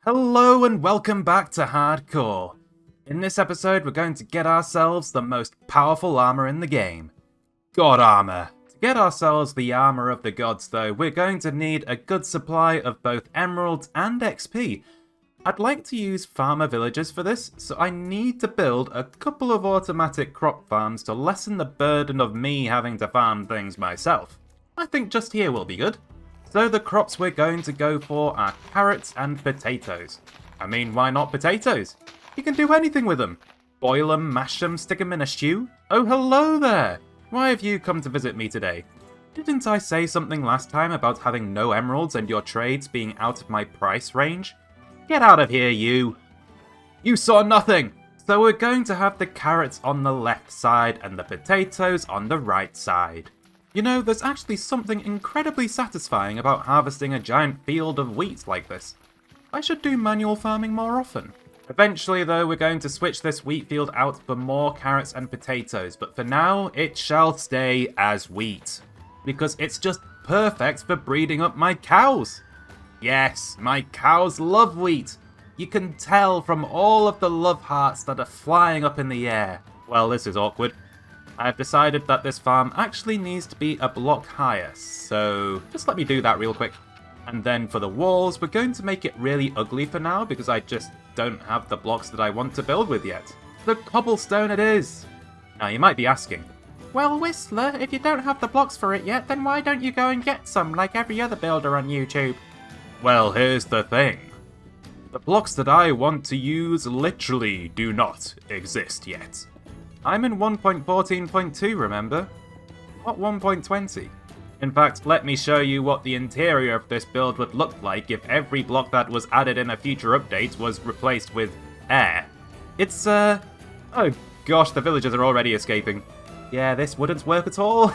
Hello and welcome back to Hardcore. In this episode we're going to get ourselves the most powerful armor in the game. God Armor. To get ourselves the armor of the gods though, we're going to need a good supply of both emeralds and XP. I'd like to use farmer villagers for this, so I need to build a couple of automatic crop farms to lessen the burden of me having to farm things myself. I think just here will be good. So the crops we're going to go for are carrots and potatoes. I mean, why not potatoes? You can do anything with them. Boil them, mash them, stick them in a stew. Oh, hello there! Why have you come to visit me today? Didn't I say something last time about having no emeralds and your trades being out of my price range? Get out of here, you! You saw nothing! So we're going to have the carrots on the left side and the potatoes on the right side. You know, there's actually something incredibly satisfying about harvesting a giant field of wheat like this. I should do manual farming more often. Eventually though, we're going to switch this wheat field out for more carrots and potatoes, but for now, it shall stay as wheat. Because it's just perfect for breeding up my cows. Yes, my cows love wheat. You can tell from all of the love hearts that are flying up in the air. Well, this is awkward. I've decided that this farm actually needs to be a block higher, so just let me do that real quick. And then for the walls, we're going to make it really ugly for now because I just don't have the blocks that I want to build with yet. The cobblestone it is! Now you might be asking, well Whistler, if you don't have the blocks for it yet, then why don't you go and get some like every other builder on YouTube? Well, here's the thing. The blocks that I want to use literally do not exist yet. I'm in 1.14.2, remember? Not 1.20. In fact, let me show you what the interior of this build would look like if every block that was added in a future update was replaced with air. It's, oh gosh, the villagers are already escaping. Yeah, this wouldn't work at all.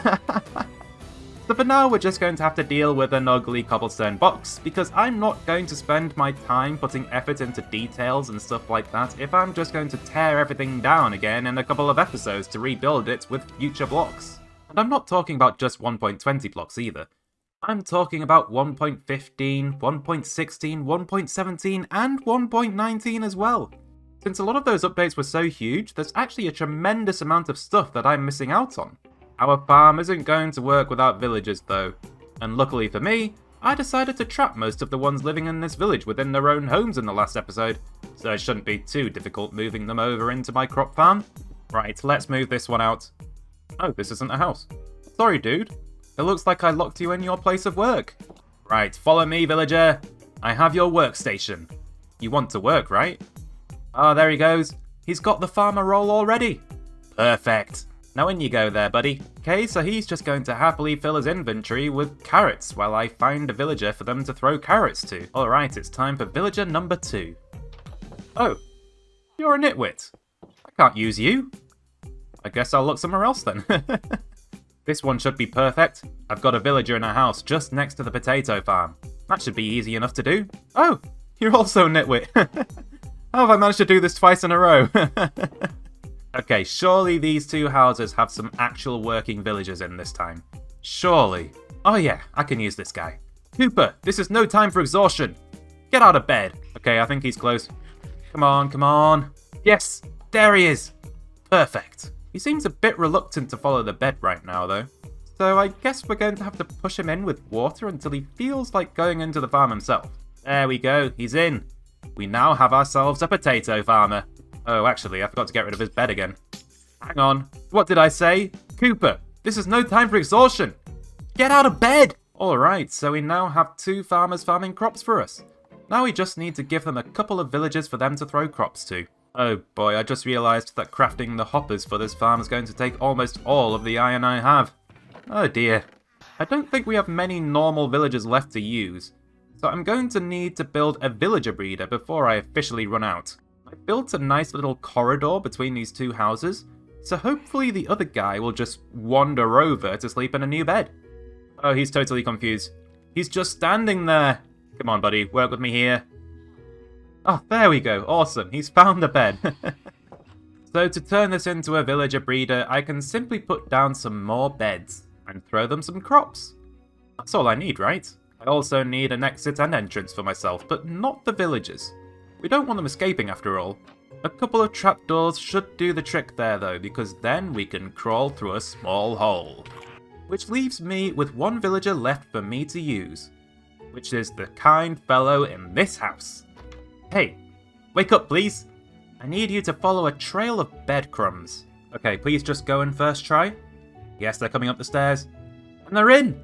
So for now, we're just going to have to deal with an ugly cobblestone box, because I'm not going to spend my time putting effort into details and stuff like that if I'm just going to tear everything down again in a couple of episodes to rebuild it with future blocks. And I'm not talking about just 1.20 blocks either. I'm talking about 1.15, 1.16, 1.17, and 1.19 as well. Since a lot of those updates were so huge, there's actually a tremendous amount of stuff that I'm missing out on. Our farm isn't going to work without villagers though, and luckily for me, I decided to trap most of the ones living in this village within their own homes in the last episode, so it shouldn't be too difficult moving them over into my crop farm. Right, let's move this one out. Oh, this isn't a house. Sorry dude, it looks like I locked you in your place of work. Right, follow me villager. I have your workstation. You want to work, right? Ah, there he goes. He's got the farmer role already. Perfect. Now in you go there, buddy. Okay, so he's just going to happily fill his inventory with carrots while I find a villager for them to throw carrots to. Alright, it's time for villager number 2. Oh, you're a nitwit. I can't use you. I guess I'll look somewhere else then. This one should be perfect. I've got a villager in a house just next to the potato farm. That should be easy enough to do. Oh, you're also a nitwit. How have I managed to do this twice in a row? Okay, surely these two houses have some actual working villagers in this time. Surely. Oh yeah, I can use this guy. Cooper, this is no time for exhaustion. Get out of bed. Okay, I think he's close. Come on, come on. Yes, there he is. Perfect. He seems a bit reluctant to follow the bed right now though. So I guess we're going to have to push him in with water until he feels like going into the farm himself. There we go, he's in. We now have ourselves a potato farmer. Oh, actually, I forgot to get rid of his bed again. Hang on. What did I say? Cooper, this is no time for exhaustion. Get out of bed! Alright, so we now have 2 farmers farming crops for us. Now we just need to give them a couple of villagers for them to throw crops to. Oh boy, I just realised that crafting the hoppers for this farm is going to take almost all of the iron I have. Oh dear. I don't think we have many normal villagers left to use, so I'm going to need to build a villager breeder before I officially run out. I built a nice little corridor between these 2 houses, so hopefully the other guy will just wander over to sleep in a new bed. Oh, he's totally confused. He's just standing there. Come on, buddy, work with me here. Oh, there we go. Awesome, he's found the bed. So to turn this into a villager breeder, I can simply put down some more beds and throw them some crops. That's all I need, right? I also need an exit and entrance for myself, but not the villagers. We don't want them escaping after all. A couple of trapdoors should do the trick there though, because then we can crawl through a small hole. Which leaves me with one villager left for me to use, which is the kind fellow in this house. Hey, wake up please. I need you to follow a trail of breadcrumbs. Okay, please just go in first try. Yes, they're coming up the stairs. And they're in!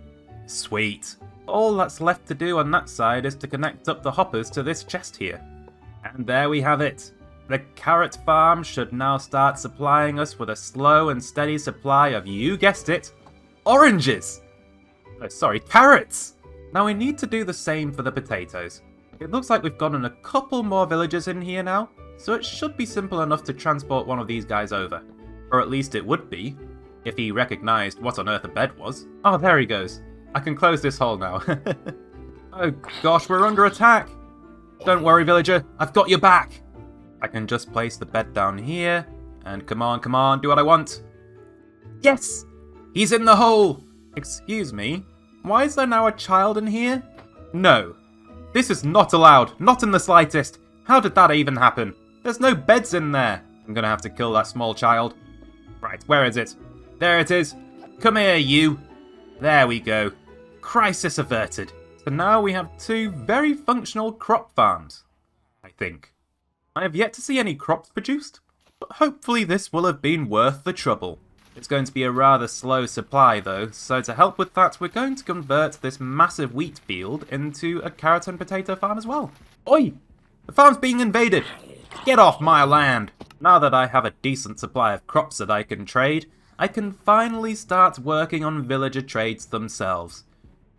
Sweet. All that's left to do on that side is to connect up the hoppers to this chest here. And there we have it. The carrot farm should now start supplying us with a slow and steady supply of, you guessed it, oranges! Oh, sorry, carrots! Now we need to do the same for the potatoes. It looks like we've gotten a couple more villagers in here now, so it should be simple enough to transport one of these guys over. Or at least it would be, if he recognised what on earth a bed was. Oh, there he goes. I can close this hole now. Oh gosh, we're under attack! Don't worry, villager, I've got your back! I can just place the bed down here, and come on, do what I want. Yes! He's in the hole! Excuse me, why is there now a child in here? No. This is not allowed, not in the slightest. How did that even happen? There's no beds in there. I'm gonna have to kill that small child. Right, where is it? There it is. Come here, you. There we go. Crisis averted. So now we have two very functional crop farms, I think. I have yet to see any crops produced, but hopefully this will have been worth the trouble. It's going to be a rather slow supply though, so to help with that we're going to convert this massive wheat field into a carrot and potato farm as well. Oi! The farm's being invaded! Get off my land! Now that I have a decent supply of crops that I can trade, I can finally start working on villager trades themselves.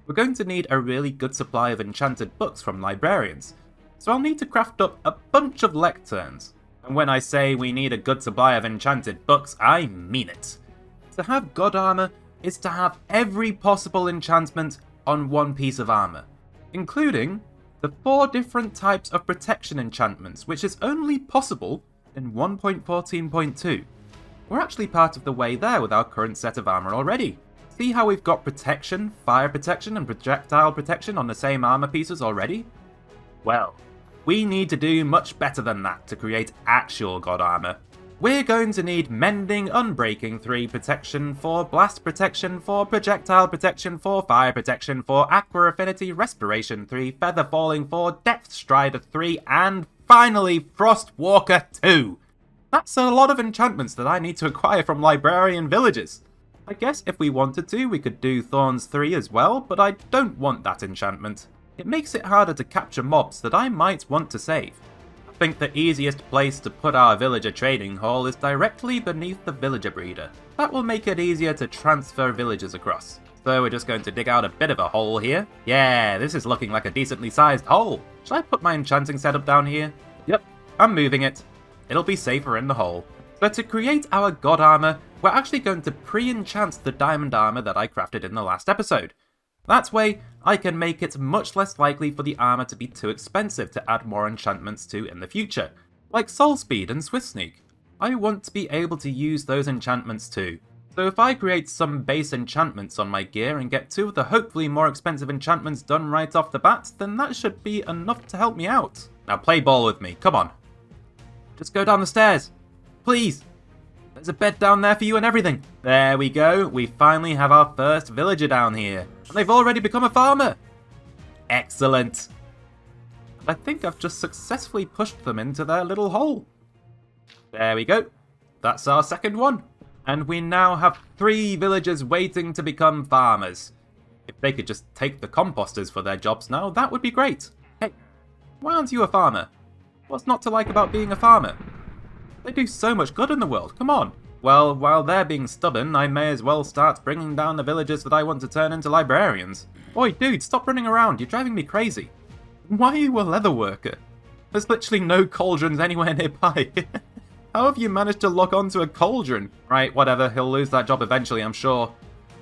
We're going to need a really good supply of enchanted books from librarians, so I'll need to craft up a bunch of lecterns. And when I say we need a good supply of enchanted books, I mean it. To have God Armor is to have every possible enchantment on one piece of armor, including the 4 different types of protection enchantments, which is only possible in 1.14.2. We're actually part of the way there with our current set of armor already. See how we've got protection, fire protection, and projectile protection on the same armor pieces already? Well, we need to do much better than that to create actual God Armor. We're going to need Mending Unbreaking 3 protection, 4 Blast protection, 4 Projectile protection, 4 Fire protection, 4 Aqua Affinity Respiration 3, Feather Falling 4, Depth Strider 3, and finally Frost Walker 2. That's a lot of enchantments that I need to acquire from librarian villagers. I guess if we wanted to, we could do Thorns 3 as well, but I don't want that enchantment. It makes it harder to capture mobs that I might want to save. I think the easiest place to put our villager trading hall is directly beneath the villager breeder. That will make it easier to transfer villagers across. So we're just going to dig out a bit of a hole here. Yeah, this is looking like a decently sized hole. Should I put my enchanting setup down here? Yep, I'm moving it. It'll be safer in the hole. So to create our God Armor, we're actually going to pre-enchant the diamond armor that I crafted in the last episode. That way, I can make it much less likely for the armor to be too expensive to add more enchantments to in the future, like Soul Speed and Swift Sneak. I want to be able to use those enchantments too. So if I create some base enchantments on my gear and get 2 of the hopefully more expensive enchantments done right off the bat, then that should be enough to help me out. Now play ball with me, come on. Just go down the stairs. Please. There's a bed down there for you and everything. There we go, we finally have our first villager down here. And they've already become a farmer. Excellent. I think I've just successfully pushed them into their little hole. There we go. That's our second one. And we now have 3 villagers waiting to become farmers. If they could just take the composters for their jobs now, that would be great. Hey, why aren't you a farmer? What's not to like about being a farmer? They do so much good in the world, come on. Well, while they're being stubborn, I may as well start bringing down the villagers that I want to turn into librarians. Oi, dude, stop running around, you're driving me crazy. Why are you a leather worker? There's literally no cauldrons anywhere nearby. How have you managed to lock onto a cauldron? Right, whatever, he'll lose that job eventually, I'm sure.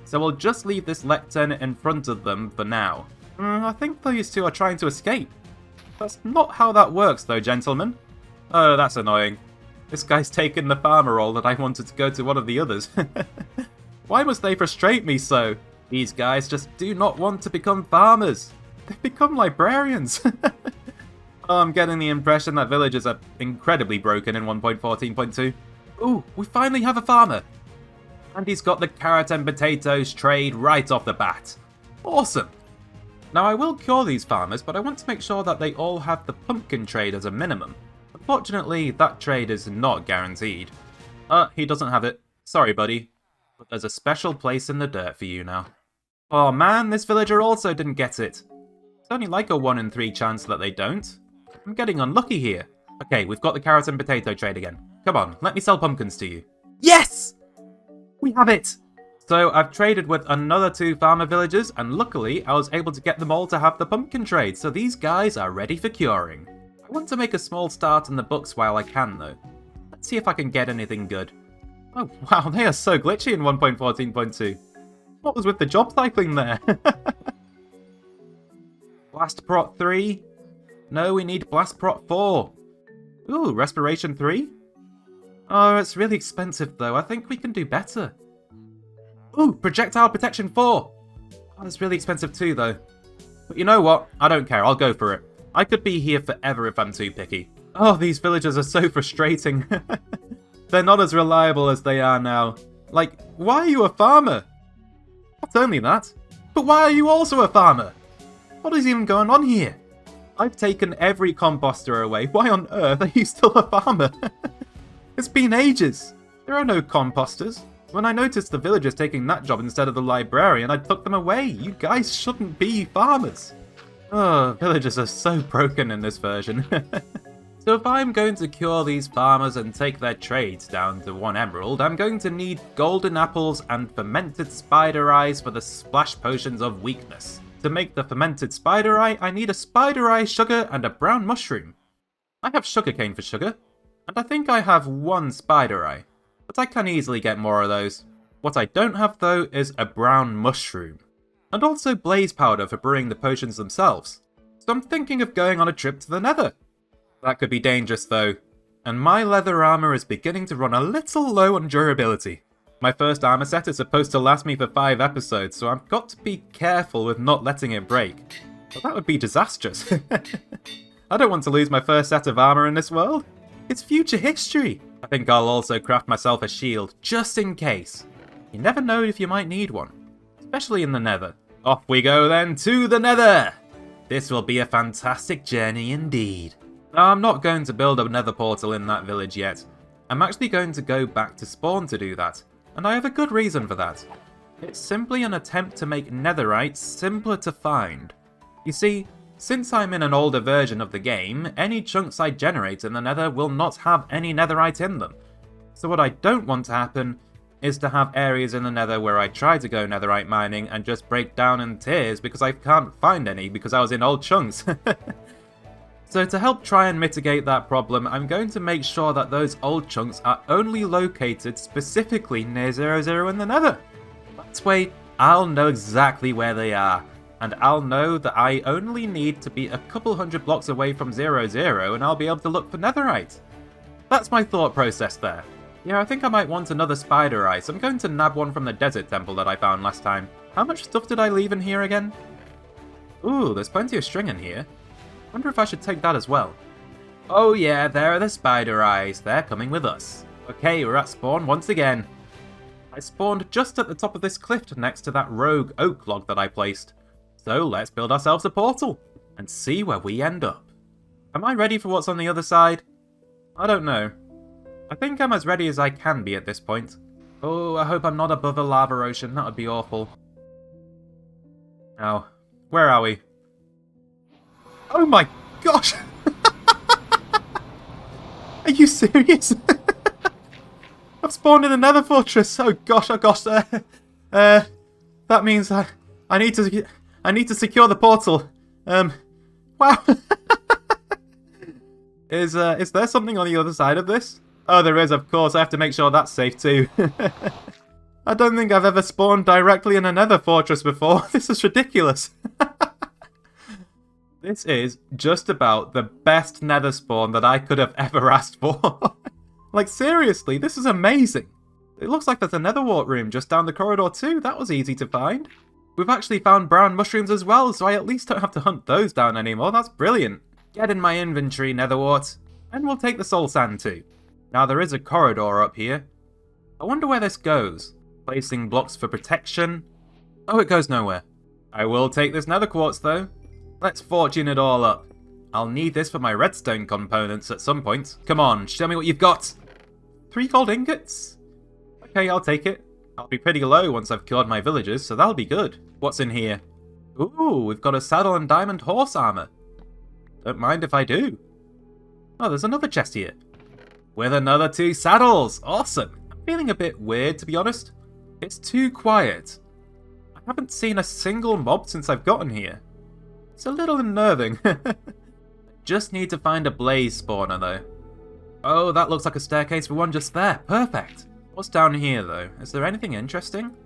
So we'll just leave this lectern in front of them for now. I think these 2 are trying to escape. That's not how that works though, gentlemen. Oh, that's annoying. This guy's taken the farmer role that I wanted to go to one of the others. Why must they frustrate me so? These guys just do not want to become farmers. They've become librarians. Oh, I'm getting the impression that villagers are incredibly broken in 1.14.2. Ooh, we finally have a farmer. And he's got the carrot and potatoes trade right off the bat. Awesome. Now I will cure these farmers, but I want to make sure that they all have the pumpkin trade as a minimum. Unfortunately, that trade is not guaranteed. He doesn't have it. Sorry, buddy. But there's a special place in the dirt for you now. Oh man, this villager also didn't get it. It's only like a 1 in 3 chance that they don't. I'm getting unlucky here. Okay, we've got the carrot and potato trade again. Come on, let me sell pumpkins to you. Yes! We have it! So I've traded with another 2 farmer villagers, and luckily I was able to get them all to have the pumpkin trade, so these guys are ready for curing. I want to make a small start in the books while I can though. Let's see if I can get anything good. Oh wow, they are so glitchy in 1.14.2. What was with the job cycling there? Blast Prot 3? No, we need Blast Prot 4. Ooh, Respiration 3? Oh, it's really expensive though. I think we can do better. Ooh, Projectile Protection 4! Oh, that's really expensive too though. But you know what? I don't care, I'll go for it. I could be here forever if I'm too picky. Oh, these villagers are so frustrating. They're not as reliable as they are now. Like, why are you a farmer? Not only that, but why are you also a farmer? What is even going on here? I've taken every composter away. Why on earth are you still a farmer? It's been ages. There are no composters. When I noticed the villagers taking that job instead of the librarian, I took them away. You guys shouldn't be farmers. Oh, villagers are so broken in this version. So if I'm going to cure these farmers and take their trades down to 1 emerald, I'm going to need golden apples and fermented spider eyes for the splash potions of weakness. To make the fermented spider eye, I need a spider eye, sugar, and a brown mushroom. I have sugarcane for sugar, and I think I have 1 spider eye, but I can easily get more of those. What I don't have though is a brown mushroom, and also blaze powder for brewing the potions themselves. So I'm thinking of going on a trip to the nether. That could be dangerous though, and my leather armor is beginning to run a little low on durability. My first armor set is supposed to last me for 5 episodes, so I've got to be careful with not letting it break. But that would be disastrous. I don't want to lose my first set of armor in this world. It's future history. I think I'll also craft myself a shield, just in case. You never know if you might need one, especially in the nether. Off we go then to the nether! This will be a fantastic journey indeed. Now, I'm not going to build a nether portal in that village yet. I'm actually going to go back to spawn to do that, and I have a good reason for that. It's simply an attempt to make netherite simpler to find. You see, since I'm in an older version of the game, any chunks I generate in the nether will not have any netherite in them. So what I don't want to happen is to have areas in the nether where I try to go netherite mining and just break down in tears because I can't find any because I was in old chunks. So to help try and mitigate that problem, I'm going to make sure that those old chunks are only located specifically near 00 in the nether. That way, I'll know exactly where they are, and I'll know that I only need to be a couple 100 blocks away from 00 and I'll be able to look for netherite. That's my thought process there. Yeah, I think I might want another spider eye, so I'm going to nab one from the desert temple that I found last time. How much stuff did I leave in here again? Ooh, there's plenty of string in here. Wonder if I should take that as well. Oh yeah, there are the spider eyes. They're coming with us. Okay, we're at spawn once again. I spawned just at the top of this cliff next to that rogue oak log that I placed. So let's build ourselves a portal and see where we end up. Am I ready for what's on the other side? I don't know. I think I'm as ready as I can be at this point. Oh, I hope I'm not above a lava ocean. That would be awful. Now, where are we? Oh my gosh! Are you serious? I've spawned in another fortress. Oh gosh, oh gosh. That means I need to secure the portal. Wow. Is there something on the other side of this? Oh, there is, of course. I have to make sure that's safe too. I don't think I've ever spawned directly in another fortress before. This is ridiculous. This is just about the best nether spawn that I could have ever asked for. Like, seriously, this is amazing. It looks like there's a nether wart room just down the corridor too. That was easy to find. We've actually found brown mushrooms as well, so I at least don't have to hunt those down anymore. That's brilliant. Get in my inventory, netherwort. And we'll take the soul sand too. Now there is a corridor up here. I wonder where this goes. Placing blocks for protection. Oh, it goes nowhere. I will take this nether quartz though. Let's fortune it all up. I'll need this for my redstone components at some point. Come on, show me what you've got. 3 gold ingots? Okay, I'll take it. I'll be pretty low once I've killed my villagers, so that'll be good. What's in here? Ooh, we've got a saddle and diamond horse armor. Don't mind if I do. Oh, there's another chest here. With another 2 saddles! Awesome! I'm feeling a bit weird, to be honest. It's too quiet. I haven't seen a single mob since I've gotten here. It's a little unnerving. Just need to find a blaze spawner, though. Oh, that looks like a staircase for one just there. Perfect! What's down here, though? Is there anything interesting?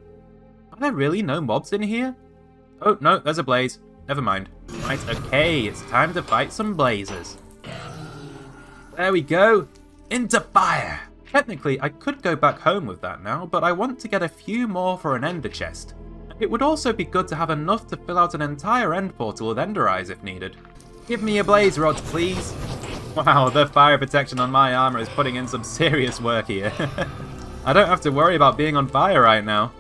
Are there really no mobs in here? Oh, no, there's a blaze. Never mind. Right, okay, it's time to fight some blazes. There we go! Into fire! Technically, I could go back home with that now, but I want to get a few more for an ender chest. It would also be good to have enough to fill out an entire end portal with ender eyes if needed. Give me a blaze rod, please! Wow, the fire protection on my armor is putting in some serious work here. I don't have to worry about being on fire right now.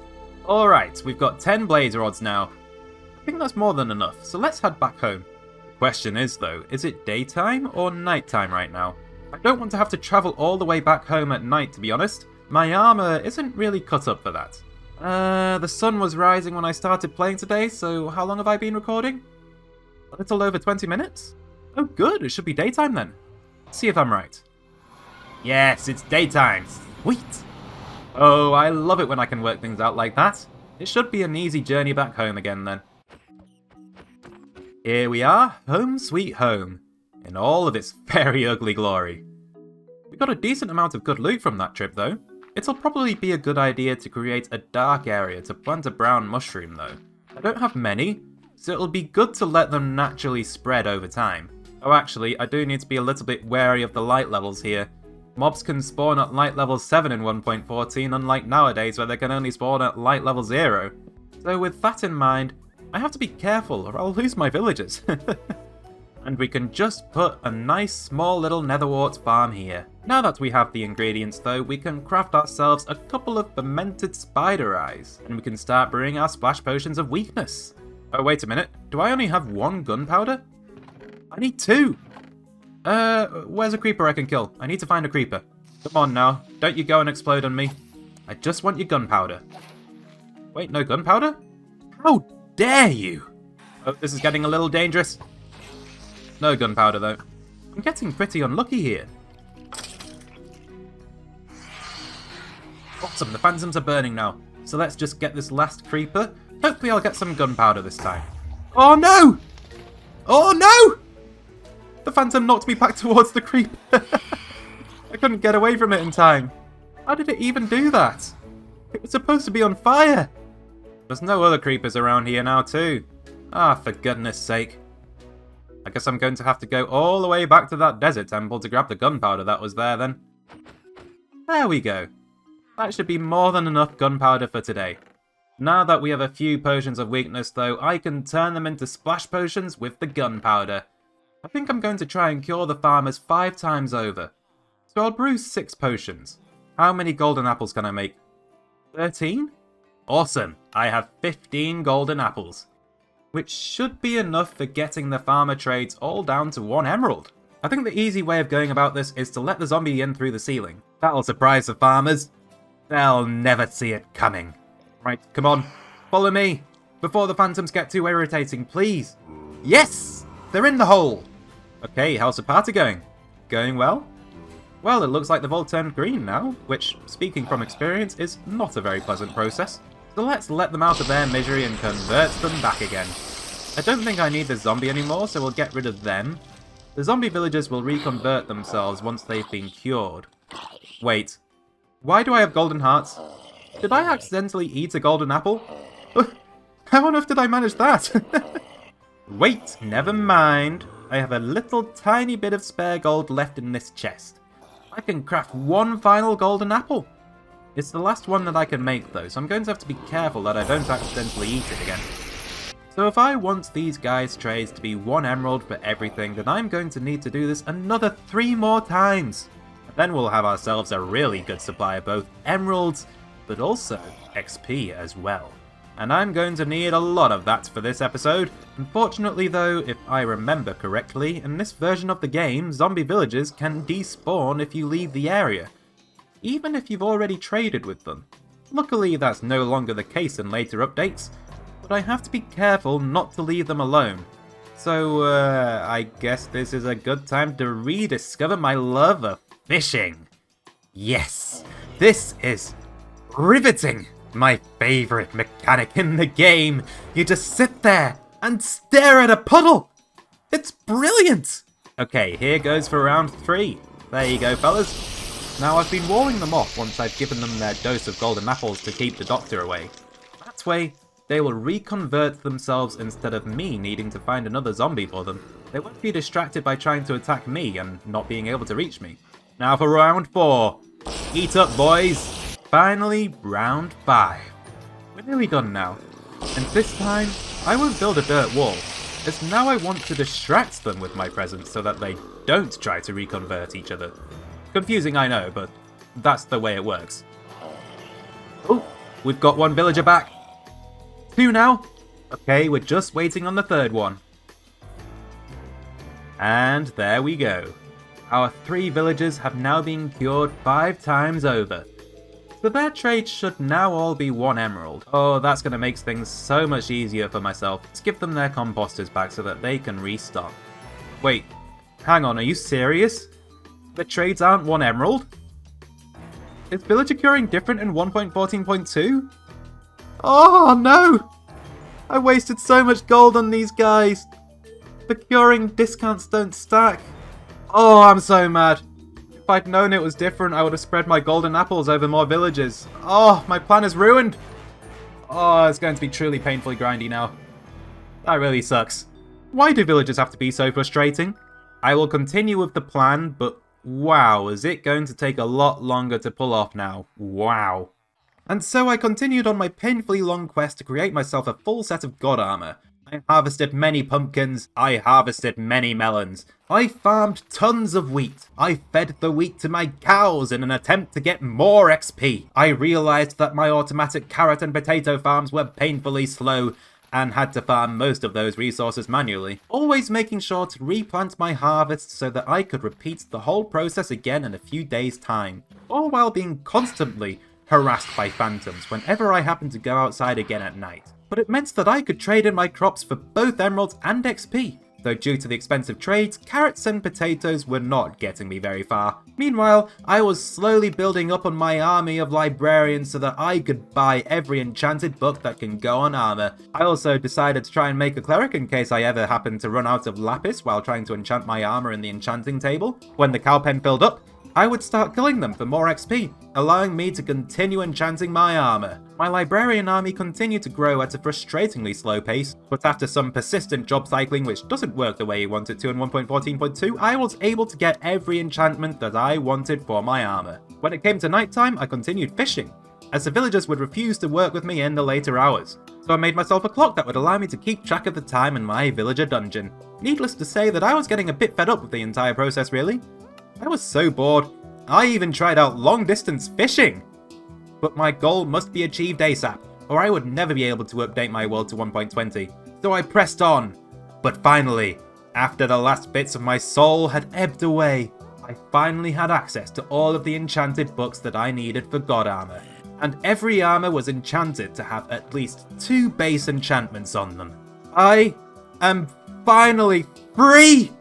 Alright, we've got 10 blaze rods now. I think that's more than enough, so let's head back home. Question is though, is it daytime or nighttime right now? I don't want to have to travel all the way back home at night, to be honest. My armor isn't really cut up for that. The sun was rising when I started playing today, so how long have I been recording? A little over 20 minutes? Oh good, it should be daytime then. Let's see if I'm right. Yes, it's daytime. Sweet! Oh, I love it when I can work things out like that. It should be an easy journey back home again then. Here we are, home sweet home, in all of its very ugly glory. We got a decent amount of good loot from that trip though. It'll probably be a good idea to create a dark area to plant a brown mushroom though. I don't have many, so it'll be good to let them naturally spread over time. Oh actually, I do need to be a little bit wary of the light levels here. Mobs can spawn at light level 7 in 1.14, unlike nowadays where they can only spawn at light level 0. So with that in mind, I have to be careful or I'll lose my villagers. And we can just put a nice small little netherwort farm here. Now that we have the ingredients though, we can craft ourselves a couple of fermented spider eyes, and we can start brewing our splash potions of weakness. Oh wait a minute, do I only have 1 gunpowder? I need 2! Where's a creeper I can kill? I need to find a creeper. Come on now, don't you go and explode on me. I just want your gunpowder. Wait, no gunpowder? How dare you! Oh, this is getting a little dangerous. No gunpowder though. I'm getting pretty unlucky here. Awesome, the phantoms are burning now. So let's just get this last creeper. Hopefully I'll get some gunpowder this time. Oh no! Oh no! The phantom knocked me back towards the creeper. I couldn't get away from it in time. How did it even do that? It was supposed to be on fire. There's no other creepers around here now too. Ah, for goodness sake. I guess I'm going to have to go all the way back to that desert temple to grab the gunpowder that was there then. There we go. That should be more than enough gunpowder for today. Now that we have a few potions of weakness though, I can turn them into splash potions with the gunpowder. I think I'm going to try and cure the farmers 5 times over. So I'll brew 6 potions. How many golden apples can I make? 13? Awesome, I have 15 golden apples. Which should be enough for getting the farmer trades all down to 1 emerald. I think the easy way of going about this is to let the zombie in through the ceiling. That'll surprise the farmers. They'll never see it coming. Right, come on, follow me, before the phantoms get too irritating, please. Yes! They're in the hole! Okay, how's the party going? Going well? Well, it looks like they've all turned green now, which, speaking from experience, is not a very pleasant process. So let's let them out of their misery and convert them back again. I don't think I need the zombie anymore, so we'll get rid of them. The zombie villagers will reconvert themselves once they've been cured. Wait, why do I have golden hearts? Did I accidentally eat a golden apple? How on earth did I manage that? Wait, never mind. I have a little tiny bit of spare gold left in this chest. I can craft 1 final golden apple. It's the last one that I can make though, so I'm going to have to be careful that I don't accidentally eat it again. So if I want these guys' trades to be 1 emerald for everything, then I'm going to need to do this another 3 more times. And then we'll have ourselves a really good supply of both emeralds, but also XP as well. And I'm going to need a lot of that for this episode. Unfortunately though, if I remember correctly, in this version of the game, zombie villagers can despawn if you leave the area, even if you've already traded with them. Luckily that's no longer the case in later updates, but I have to be careful not to leave them alone. So, I guess this is a good time to rediscover my love of fishing. Yes, this is riveting! My favourite mechanic in the game. You just sit there and stare at a puddle! It's brilliant! Okay, here goes for round 3. There you go, fellas. Now, I've been walling them off once I've given them their dose of golden apples to keep the doctor away. That way, they will reconvert themselves instead of me needing to find another zombie for them. They won't be distracted by trying to attack me and not being able to reach me. Now for round 4. Eat up, boys! Finally, round 5. We're nearly done now. And this time, I won't build a dirt wall, as now I want to distract them with my presence so that they don't try to reconvert each other. Confusing, I know, but that's the way it works. Oh, we've got 1 villager back. 2 now. Okay, we're just waiting on the 3rd one. And there we go. Our 3 villagers have now been cured 5 times over. So their trades should now all be 1 emerald. Oh, that's going to make things so much easier for myself. Let's give them their composters back so that they can restock. Wait, hang on, are you serious? The trades aren't 1 emerald? Is villager curing different in 1.14.2? Oh no! I wasted so much gold on these guys! The curing discounts don't stack. Oh, I'm so mad. If I'd known it was different, I would have spread my golden apples over more villagers. Oh, my plan is ruined! Oh, it's going to be truly painfully grindy now. That really sucks. Why do villagers have to be so frustrating? I will continue with the plan, but wow, is it going to take a lot longer to pull off now. Wow. And so I continued on my painfully long quest to create myself a full set of God Armor. I harvested many pumpkins, I harvested many melons, I farmed tons of wheat, I fed the wheat to my cows in an attempt to get more XP. I realised that my automatic carrot and potato farms were painfully slow, and had to farm most of those resources manually, always making sure to replant my harvests so that I could repeat the whole process again in a few days' time, all while being constantly harassed by phantoms whenever I happened to go outside again at night. But it meant that I could trade in my crops for both emeralds and XP, though due to the expensive trades, carrots and potatoes were not getting me very far. Meanwhile, I was slowly building up on my army of librarians so that I could buy every enchanted book that can go on armor. I also decided to try and make a cleric in case I ever happened to run out of lapis while trying to enchant my armor in the enchanting table. When the cow pen filled up, I would start killing them for more XP, allowing me to continue enchanting my armor. My librarian army continued to grow at a frustratingly slow pace, but after some persistent job cycling which doesn't work the way you want it to in 1.14.2, I was able to get every enchantment that I wanted for my armor. When it came to nighttime, I continued fishing, as the villagers would refuse to work with me in the later hours. So I made myself a clock that would allow me to keep track of the time in my villager dungeon. Needless to say that I was getting a bit fed up with the entire process really. I was so bored, I even tried out long-distance fishing! But my goal must be achieved ASAP, or I would never be able to update my world to 1.20. So I pressed on. But finally, after the last bits of my soul had ebbed away, I finally had access to all of the enchanted books that I needed for God Armor. And every armor was enchanted to have at least 2 base enchantments on them. I am finally free!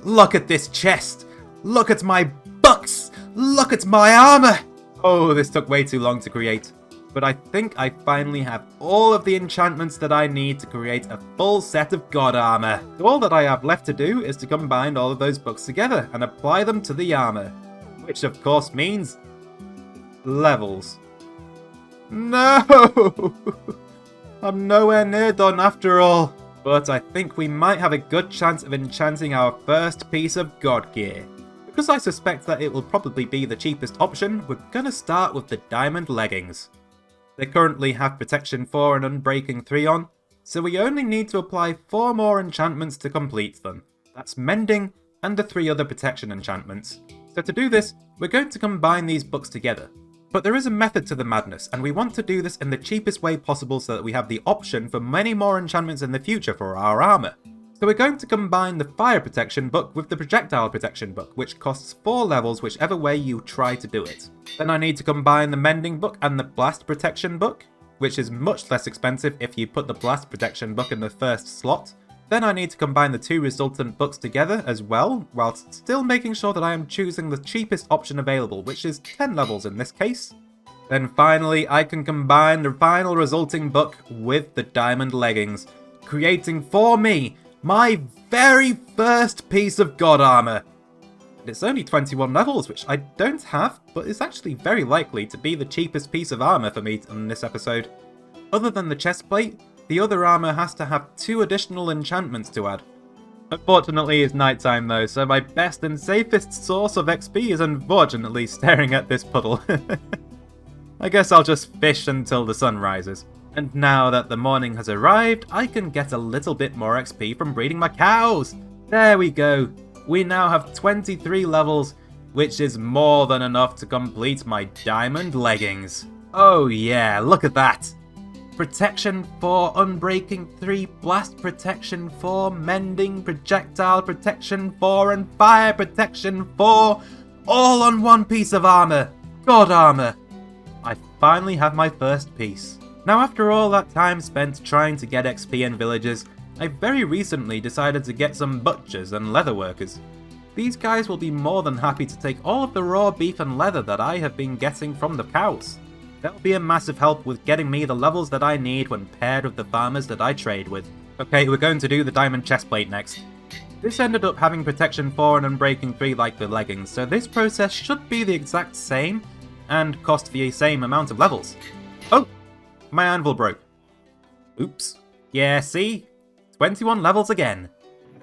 Look at this chest! Look at my books! Look at my armor! Oh, this took way too long to create. But I think I finally have all of the enchantments that I need to create a full set of God Armor. So all that I have left to do is to combine all of those books together and apply them to the armor. Which of course means levels. No! I'm nowhere near done after all. But I think we might have a good chance of enchanting our first piece of God gear. Because I suspect that it will probably be the cheapest option, we're gonna start with the diamond leggings. They currently have protection 4 and unbreaking 3 on, so we only need to apply 4 more enchantments to complete them. That's mending and the 3 other protection enchantments. So to do this, we're going to combine these books together. But there is a method to the madness, and we want to do this in the cheapest way possible so that we have the option for many more enchantments in the future for our armour. So we're going to combine the fire protection book with the projectile protection book, which costs 4 levels whichever way you try to do it. Then I need to combine the mending book and the blast protection book, which is much less expensive if you put the blast protection book in the first slot. Then I need to combine the 2 resultant books together as well, whilst still making sure that I am choosing the cheapest option available, which is 10 levels in this case. Then finally, I can combine the final resulting book with the diamond leggings, creating for me my very first piece of God Armor. And it's only 21 levels, which I don't have, but is actually very likely to be the cheapest piece of armor for me in this episode. Other than the chestplate, the other armor has to have 2 additional enchantments to add. Unfortunately, it's nighttime though, so my best and safest source of XP is unfortunately staring at this puddle. I guess I'll just fish until the sun rises. And now that the morning has arrived, I can get a little bit more XP from breeding my cows! There we go! We now have 23 levels, which is more than enough to complete my diamond leggings. Oh yeah, look at that! Protection 4, unbreaking 3, blast protection 4, mending, projectile protection 4, and fire protection 4, all on one piece of armor! God Armor! I finally have my first piece. Now after all that time spent trying to get XP in villages, I very recently decided to get some butchers and leather workers. These guys will be more than happy to take all of the raw beef and leather that I have been getting from the cows. They'll be a massive help with getting me the levels that I need when paired with the farmers that I trade with. Okay, we're going to do the diamond chestplate next. This ended up having protection 4 and unbreaking 3 like the leggings, so this process should be the exact same and cost the same amount of levels. Oh! My anvil broke. Oops. Yeah, see? 21 levels again.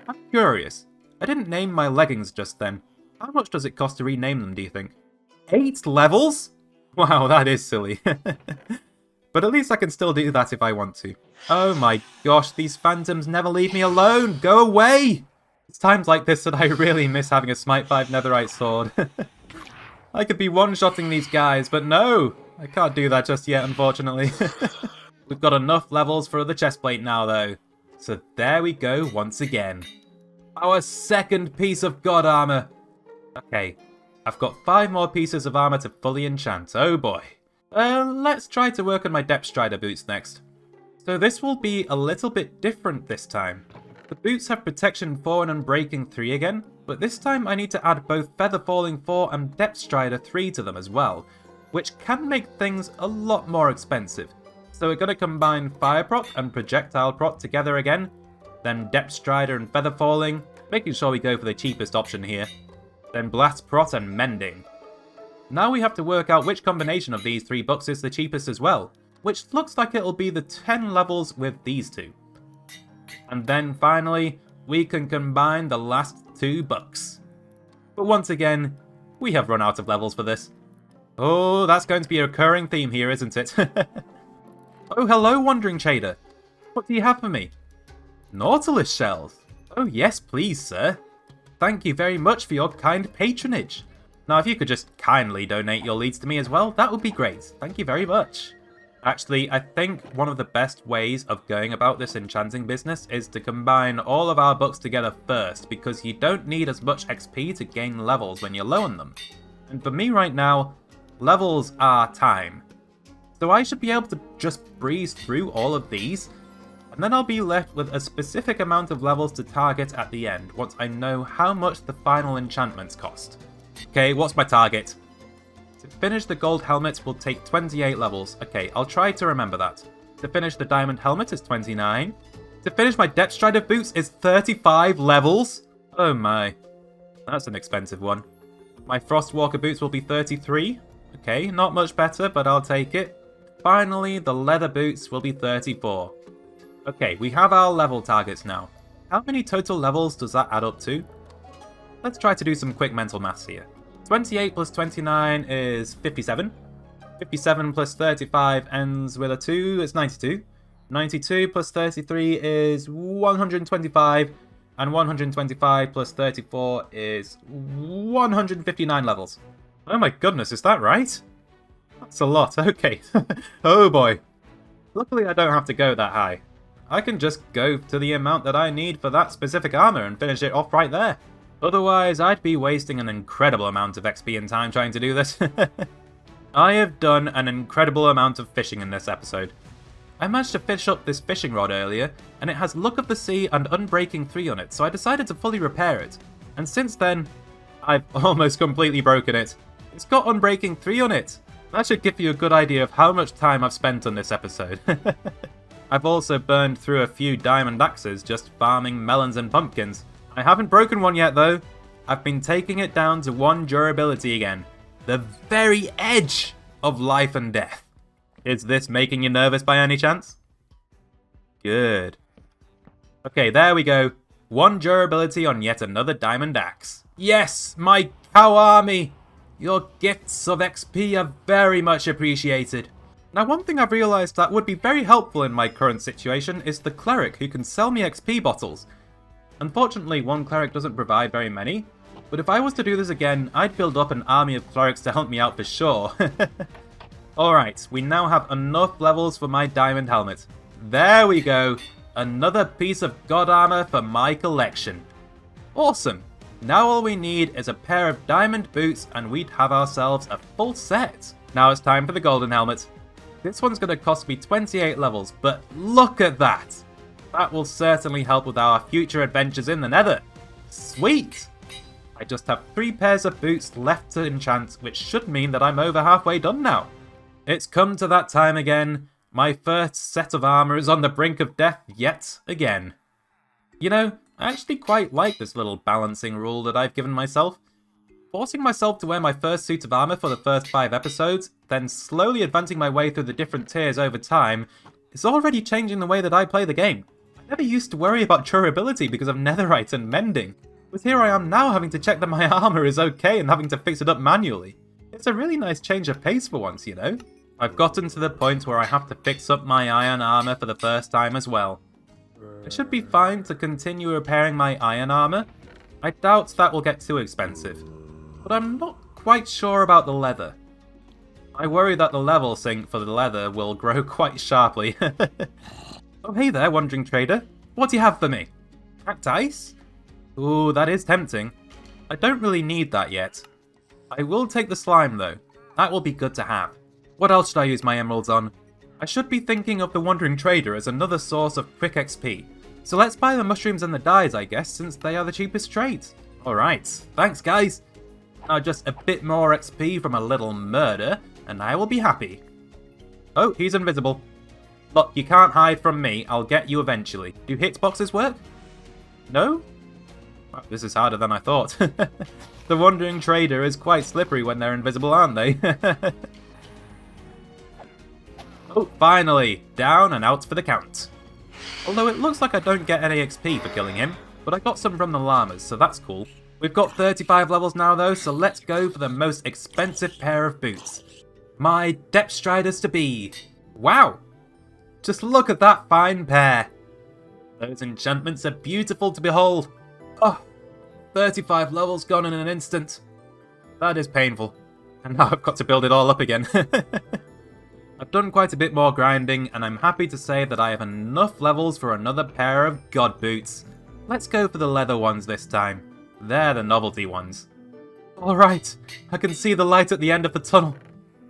I'm curious. I didn't name my leggings just then. How much does it cost to rename them, do you think? 8 levels? Wow, that is silly. But at least I can still do that if I want to. Oh my gosh, these phantoms never leave me alone! Go away! It's times like this that I really miss having a Smite 5 netherite sword. I could be one-shotting these guys, but no! I can't do that just yet, unfortunately. We've got enough levels for the chestplate now, though. So there we go once again. Our second piece of God Armor. Okay, I've got 5 more pieces of armor to fully enchant. Oh boy. Let's try to work on my depth strider boots next. So this will be a little bit different this time. The boots have protection 4 and unbreaking 3 again, but this time I need to add both feather falling 4 and depth strider 3 to them as well, which can make things a lot more expensive. So we're going to combine fire prot and projectile prot together again, then depth strider and feather falling, making sure we go for the cheapest option here, then blast prot and mending. Now we have to work out which combination of these 3 books is the cheapest as well, which looks like it'll be the 10 levels with these 2. And then finally, we can combine the last 2 books. But once again, we have run out of levels for this. Oh, that's going to be a recurring theme here, isn't it? Oh, hello, Wandering Trader. What do you have for me? Nautilus shells. Oh, yes, please, sir. Thank you very much for your kind patronage. Now, if you could just kindly donate your leads to me as well, that would be great. Thank you very much. Actually, I think one of the best ways of going about this enchanting business is to combine all of our books together first, because you don't need as much XP to gain levels when you low on them. And for me right now, levels are time. So I should be able to just breeze through all of these, and then I'll be left with a specific amount of levels to target at the end, once I know how much the final enchantments cost. Okay, what's my target? To finish the gold helmet will take 28 levels. Okay, I'll try to remember that. To finish the diamond helmet is 29. To finish my depth strider boots is 35 levels. Oh my. That's an expensive one. My frostwalker boots will be 33. Okay, not much better, but I'll take it. Finally, the leather boots will be 34. Okay, we have our level targets now. How many total levels does that add up to? Let's try to do some quick mental maths here. 28 plus 29 is 57. 57 plus 35 ends with a 2, it's 92. 92 plus 33 is 125. And 125 plus 34 is 159 levels. Oh my goodness, is that right? That's a lot, okay. Oh boy. Luckily I don't have to go that high. I can just go to the amount that I need for that specific armor and finish it off right there. Otherwise, I'd be wasting an incredible amount of XP and time trying to do this. I have done an incredible amount of fishing in this episode. I managed to fish up this fishing rod earlier, and it has Luck of the Sea and Unbreaking 3 on it, so I decided to fully repair it. And since then, I've almost completely broken it. It's got Unbreaking 3 on it. That should give you a good idea of how much time I've spent on this episode. I've also burned through a few diamond axes just farming melons and pumpkins. I haven't broken one yet though. I've been taking it down to 1 durability again. The very edge of life and death. Is this making you nervous by any chance? Good. Okay, there we go. 1 durability on yet another diamond axe. Yes, my cow army! Your gifts of XP are very much appreciated. Now, one thing I've realised that would be very helpful in my current situation is the cleric who can sell me XP bottles. Unfortunately, one cleric doesn't provide very many, but if I was to do this again, I'd build up an army of clerics to help me out for sure. Alright, we now have enough levels for my diamond helmet. There we go! Another piece of God armor for my collection. Awesome! Now all we need is a pair of diamond boots and we'd have ourselves a full set. Now it's time for the golden helmet. This one's going to cost me 28 levels, but look at that! That will certainly help with our future adventures in the nether. Sweet! I just have 3 pairs of boots left to enchant, which should mean that I'm over halfway done now. It's come to that time again. My first set of armor is on the brink of death yet again. You know, I actually quite like this little balancing rule that I've given myself. Forcing myself to wear my first suit of armor for the first 5 episodes, then slowly advancing my way through the different tiers over time, is already changing the way that I play the game. I never used to worry about durability because of netherite and mending, but here I am now having to check that my armor is okay and having to fix it up manually. It's a really nice change of pace for once, you know? I've gotten to the point where I have to fix up my iron armor for the first time as well. It should be fine to continue repairing my iron armor. I doubt that will get too expensive, but I'm not quite sure about the leather. I worry that the level sync for the leather will grow quite sharply. Oh hey there, wandering trader. What do you have for me? Cacti? Ooh, that is tempting. I don't really need that yet. I will take the slime though. That will be good to have. What else should I use my emeralds on? I should be thinking of the wandering trader as another source of quick XP. So let's buy the mushrooms and the dyes, I guess, since they are the cheapest trades. Alright, thanks guys. Now just a bit more XP from a little murder, and I will be happy. Oh, he's invisible. Look, you can't hide from me, I'll get you eventually. Do hitboxes work? No? Wow, this is harder than I thought. The wandering trader is quite slippery when they're invisible, aren't they? Oh, finally! Down and out for the count. Although it looks like I don't get any XP for killing him, but I got some from the llamas, so that's cool. We've got 35 levels now though, so let's go for the most expensive pair of boots. My depth striders to be. Wow! Just look at that fine pair. Those enchantments are beautiful to behold. Oh, 35 levels gone in an instant. That is painful. And now I've got to build it all up again. I've done quite a bit more grinding, and I'm happy to say that I have enough levels for another pair of god boots. Let's go for the leather ones this time. They're the novelty ones. Alright, I can see the light at the end of the tunnel.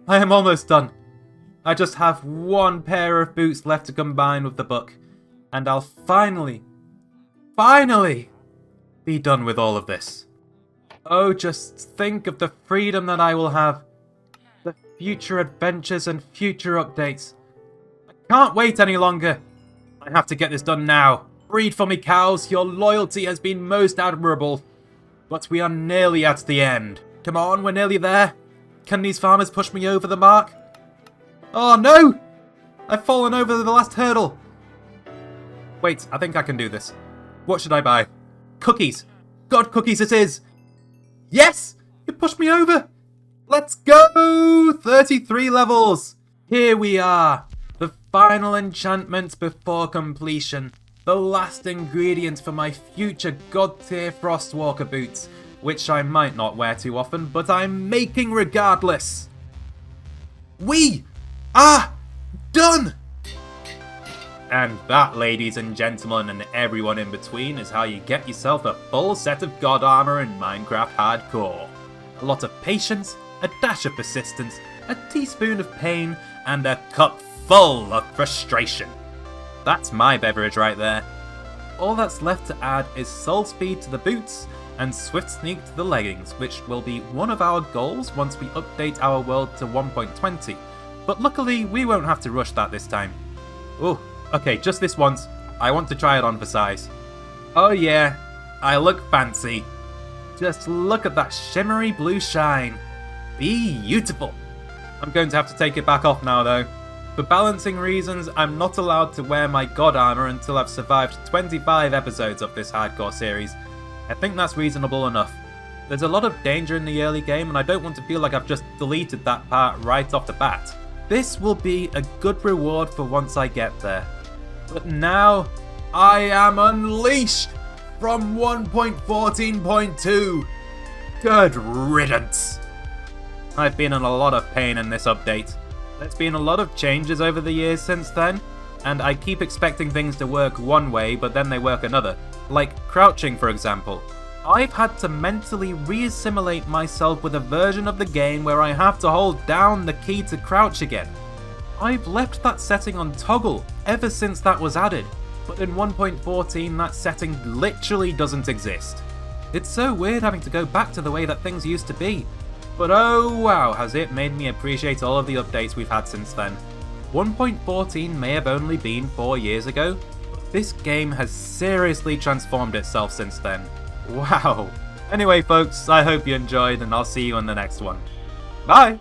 I am almost done. I just have 1 pair of boots left to combine with the book, and I'll finally be done with all of this. Oh, just think of the freedom that I will have. The future adventures and future updates. I can't wait any longer. I have to get this done now. Breed for me, cows. Your loyalty has been most admirable. But we are nearly at the end. Come on, we're nearly there. Can these farmers push me over the mark? Oh no! I've fallen over the last hurdle. Wait, I think I can do this. What should I buy? Cookies! God, cookies it is! Yes! You pushed me over! Let's go! 33 levels! Here we are! The final enchantment before completion. The last ingredient for my future god-tier Frostwalker boots, which I might not wear too often, but I'm making regardless! We are done! And that, ladies and gentlemen, and everyone in between, is how you get yourself a full set of God Armor in Minecraft Hardcore. A lot of patience, a dash of persistence, a teaspoon of pain, and a cup full of frustration. That's my beverage right there. All that's left to add is soul speed to the boots, and swift sneak to the leggings, which will be one of our goals once we update our world to 1.20. But luckily, we won't have to rush that this time. Ooh. Okay, just this once. I want to try it on for size. Oh yeah, I look fancy. Just look at that shimmery blue shine. Beautiful. I'm going to have to take it back off now though. For balancing reasons, I'm not allowed to wear my God Armor until I've survived 25 episodes of this hardcore series. I think that's reasonable enough. There's a lot of danger in the early game and I don't want to feel like I've just deleted that part right off the bat. This will be a good reward for once I get there. But now, I am unleashed from 1.14.2. Good riddance. I've been in a lot of pain in this update. There's been a lot of changes over the years since then, and I keep expecting things to work one way, but then they work another. Like crouching, for example. I've had to mentally re-assimilate myself with a version of the game where I have to hold down the key to crouch again. I've left that setting on toggle ever since that was added, but in 1.14 that setting literally doesn't exist. It's so weird having to go back to the way that things used to be, but oh wow, has it made me appreciate all of the updates we've had since then. 1.14 may have only been 4 years ago, but this game has seriously transformed itself since then. Wow. Anyway folks, I hope you enjoyed and I'll see you in the next one. Bye!